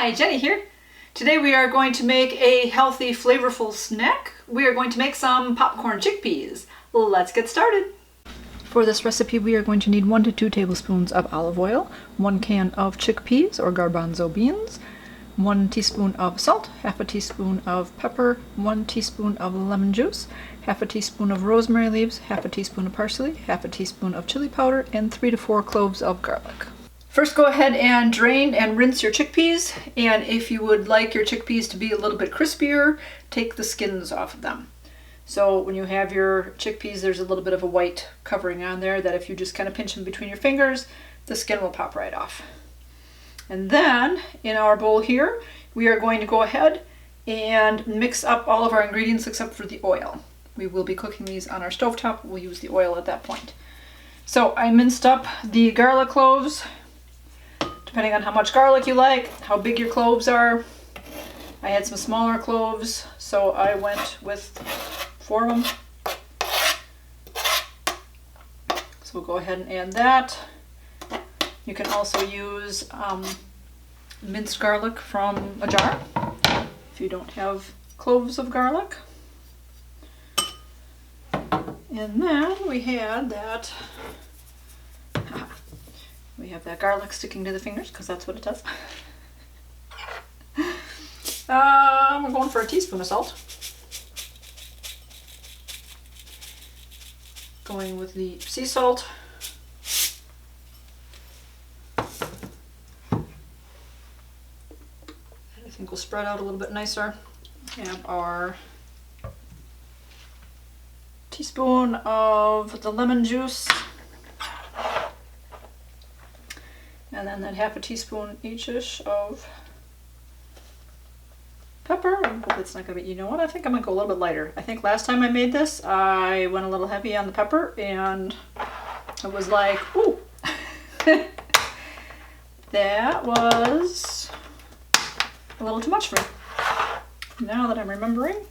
Hi, Jenny here. Today we are going to make a healthy, flavorful snack. We are going to make some popcorn chickpeas. Let's get started. For this recipe we are going to need 1 to 2 tablespoons of olive oil, 1 can of chickpeas or garbanzo beans, 1 teaspoon of salt, half a teaspoon of pepper, 1 teaspoon of lemon juice, half a teaspoon of rosemary leaves, half a teaspoon of parsley, half a teaspoon of chili powder, and 3 to 4 cloves of garlic. First, go ahead and drain and rinse your chickpeas, and if you would like your chickpeas to be a little bit crispier, take the skins off of them. So when you have your chickpeas, there's a little bit of a white covering on there that if you just kind of pinch them between your fingers, the skin will pop right off. And then in our bowl here, we are going to go ahead and mix up all of our ingredients except for the oil. We will be cooking these on our stovetop. We'll use the oil at that point. So I minced up the garlic cloves, depending on how much garlic you like, how big your cloves are. I had some smaller cloves, so I went with 4 of them. So we'll go ahead and add that. You can also use minced garlic from a jar if you don't have cloves of garlic. And then we had that. We have that garlic sticking to the fingers because that's what it does. We're going for a teaspoon of salt. Going with the sea salt. I think we'll spread out a little bit nicer. Have our teaspoon of the lemon juice. And then half a teaspoon each-ish of pepper. It's not gonna be, you know what, I think I'm gonna go a little bit lighter. I think last time I made this, I went a little heavy on the pepper and it was like, ooh. That was a little too much for me. Now that I'm remembering.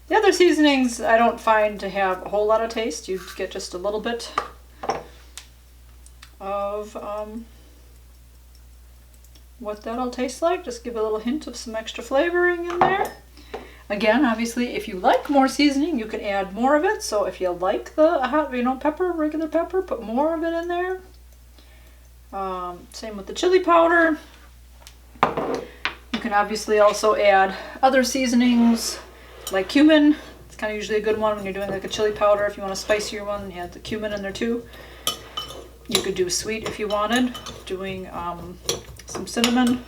The other seasonings I don't find to have a whole lot of taste. You get just a little bit of what that'll taste like. Just give a little hint of some extra flavoring in there. Again, obviously, if you like more seasoning, you can add more of it. So if you like the hot, pepper, regular pepper, put more of it in there. Same with the chili powder. You can obviously also add other seasonings like cumin. It's kind of usually a good one when you're doing like a chili powder. If you want a spicier one, add the cumin in there too. You could do sweet if you wanted, doing some cinnamon,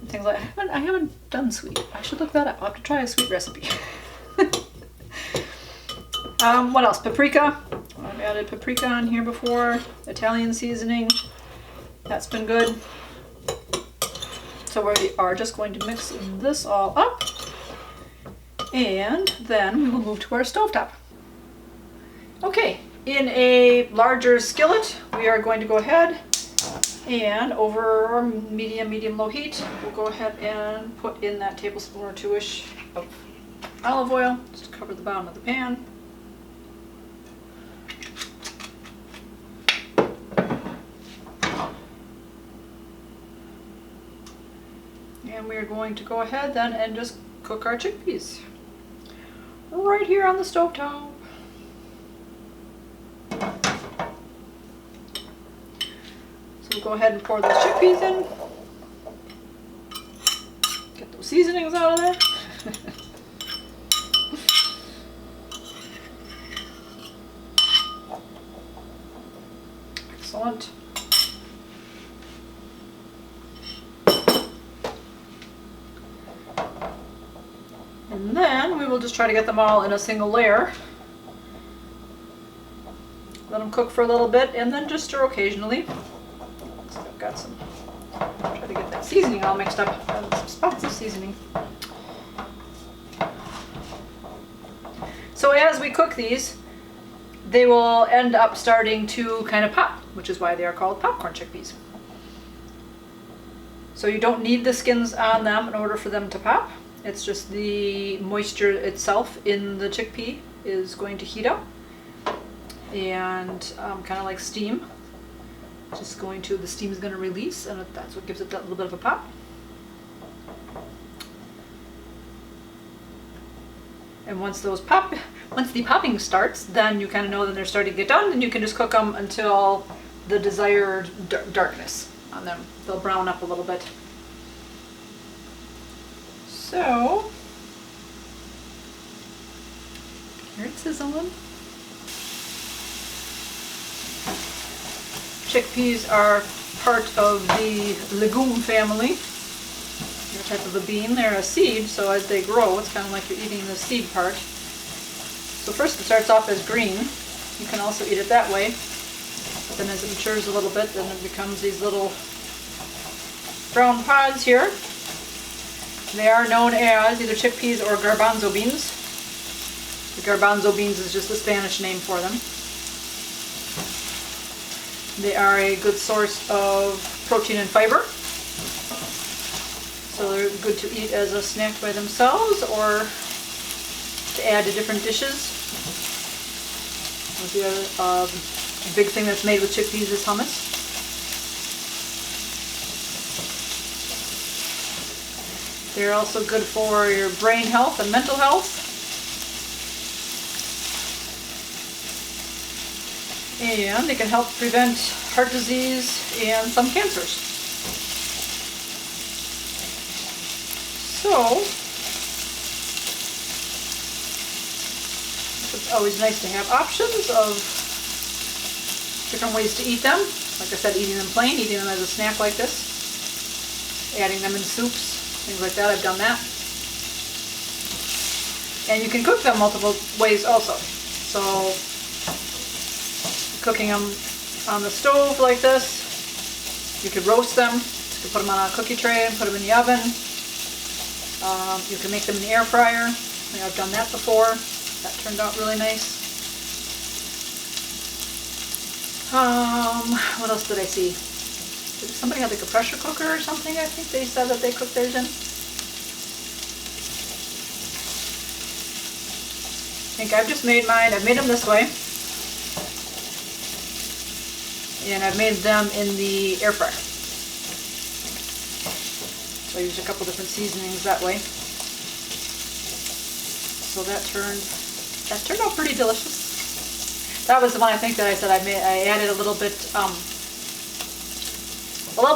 things like that. I haven't done sweet. I should look that up. I'll have to try a sweet recipe. What else? Paprika. I've added paprika on here before. Italian seasoning. That's been good. So we are just going to mix this all up. And then we will move to our stovetop. Okay. In a larger skillet, we are going to go ahead and over medium-low heat, we'll go ahead and put in that tablespoon or 2-ish of olive oil, just to cover the bottom of the pan. And we're going to go ahead then and just cook our chickpeas right here on the stovetop. We'll go ahead and pour those chickpeas in. Get those seasonings out of there. Excellent. And then we will just try to get them all in a single layer. Let them cook for a little bit and then just stir occasionally. Got some, try to get that seasoning all mixed up, some spots of seasoning. So as we cook these, they will end up starting to kind of pop, which is why they are called popcorn chickpeas. So you don't need the skins on them in order for them to pop. It's just the moisture itself in the chickpea is going to heat up and kind of like steam. The steam is going to release, and that's what gives it that little bit of a pop. And once the popping starts, then you kind of know that they're starting to get done, and you can just cook them until the desired darkness on them. They'll brown up a little bit. So, here it's sizzling. Chickpeas are part of the legume family. They're a type of a bean. They're a seed, so as they grow, it's kind of like you're eating the seed part. So first it starts off as green. You can also eat it that way. But then as it matures a little bit, then it becomes these little brown pods here. They are known as either chickpeas or garbanzo beans. The garbanzo beans is just the Spanish name for them. They are a good source of protein and fiber. So they're good to eat as a snack by themselves or to add to different dishes. The other big thing that's made with chickpeas is hummus. They're also good for your brain health and mental health. And they can help prevent heart disease and some cancers. So, it's always nice to have options of different ways to eat them. Like I said, eating them plain, eating them as a snack like this, adding them in soups, things like that. I've done that. And you can cook them multiple ways also. So, cooking them on the stove like this, you could roast them, you could put them on a cookie tray and put them in the oven. You can make them in the air fryer. I've done that before. That turned out really nice. What else did I see? Somebody had like a pressure cooker or something, I think they said that they cooked theirs in. I think I've just made mine. I've made them this way. And I've made them in the air fryer. So I used a couple different seasonings that way. So that turned out pretty delicious. That was the one I think that I said I added a little bit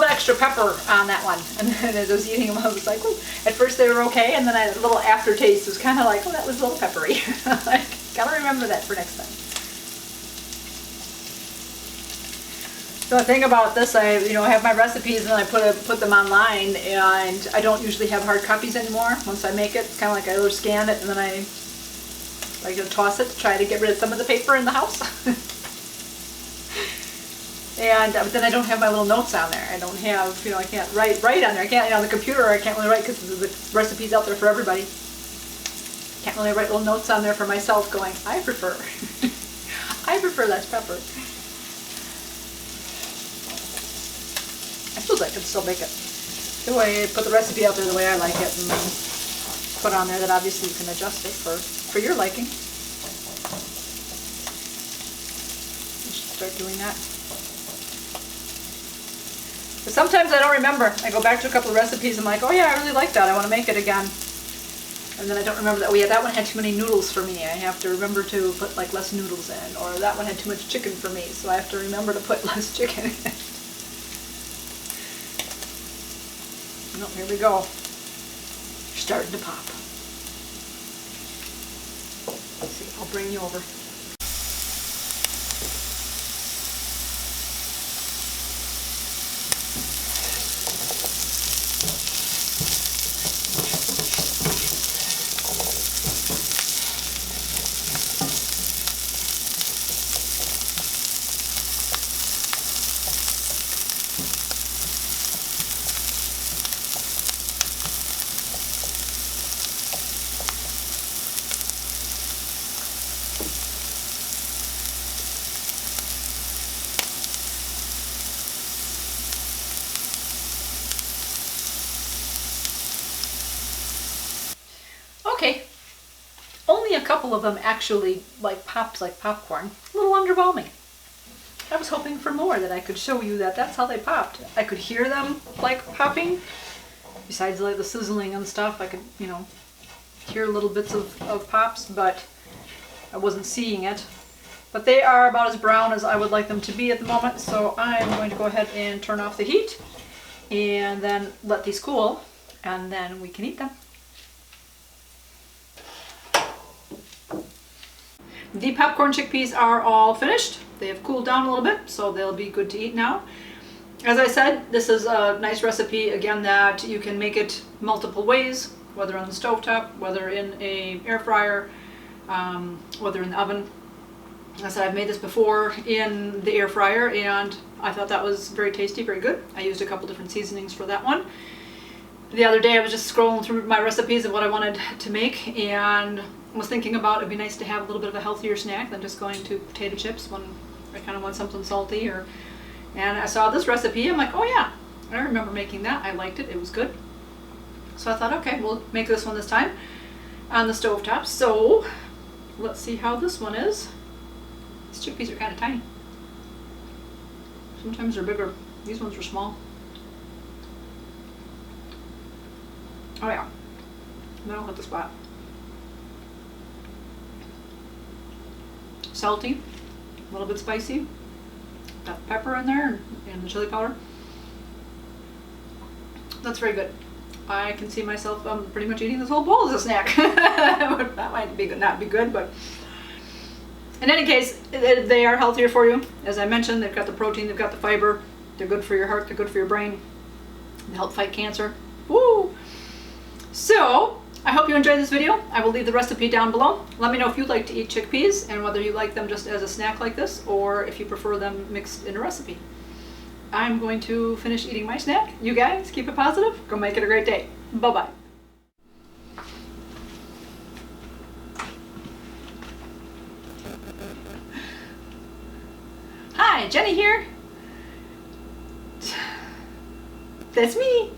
extra pepper on that one. And then as I was eating them, I was like, oh, at first they were okay, and then a little aftertaste was kind of like, oh, that was a little peppery. Like, gotta remember that for next time. So the thing about this, I have my recipes and I put them online, and I don't usually have hard copies anymore. Once I make it, it's kind of like I either scan it and then I toss it to try to get rid of some of the paper in the house. But then I don't have my little notes on there. I don't have, I can't write on there. I can't, on the computer I can't really write because the recipe's out there for everybody. Can't really write little notes on there for myself going, I prefer less pepper. I suppose I could still make it the way I put the recipe out there the way I like it, and then put on there that obviously you can adjust it for your liking. You should start doing that. But sometimes I don't remember. I go back to a couple of recipes and I'm like, oh yeah, I really like that. I want to make it again. And then I don't remember that, oh yeah, that one had too many noodles for me. I have to remember to put like less noodles in. Or that one had too much chicken for me, so I have to remember to put less chicken in. Oh, here we go. You're starting to pop. Let's see, I'll bring you over. Okay, only a couple of them actually popped like popcorn. A little underwhelming. I was hoping for more, that I could show you that that's how they popped. I could hear them like popping. Besides like the sizzling and stuff, I could, hear little bits of pops, but I wasn't seeing it. But they are about as brown as I would like them to be at the moment, so I'm going to go ahead and turn off the heat and then let these cool, and then we can eat them. The popcorn chickpeas are all finished. They have cooled down a little bit, so they'll be good to eat now. As I said, this is a nice recipe, again, that you can make it multiple ways, whether on the stovetop, whether in a air fryer, whether in the oven. As I said, I've made this before in the air fryer, and I thought that was very tasty, very good. I used a couple different seasonings for that one. The other day I was just scrolling through my recipes of what I wanted to make, and was thinking about it'd be nice to have a little bit of a healthier snack than just going to potato chips when I kind of want something salty. And I saw this recipe, I'm like, oh yeah, I remember making that. I liked it, it was good. So I thought, okay, we'll make this one this time on the stovetop. So let's see how this one is. These chickpeas are kind of tiny. Sometimes they're bigger. These ones are small. Oh yeah, that'll hit the spot. Salty, a little bit spicy. Got pepper in there and the chili powder. That's very good. I can see myself pretty much eating this whole bowl as a snack. That might be good, not be good, but in any case, they are healthier for you. As I mentioned, they've got the protein, they've got the fiber. They're good for your heart, they're good for your brain. They help fight cancer. Woo! So, I hope you enjoyed this video. I will leave the recipe down below. Let me know if you like to eat chickpeas and whether you like them just as a snack like this or if you prefer them mixed in a recipe. I'm going to finish eating my snack. You guys, keep it positive. Go make it a great day. Bye-bye. Hi, Jenny here. That's me.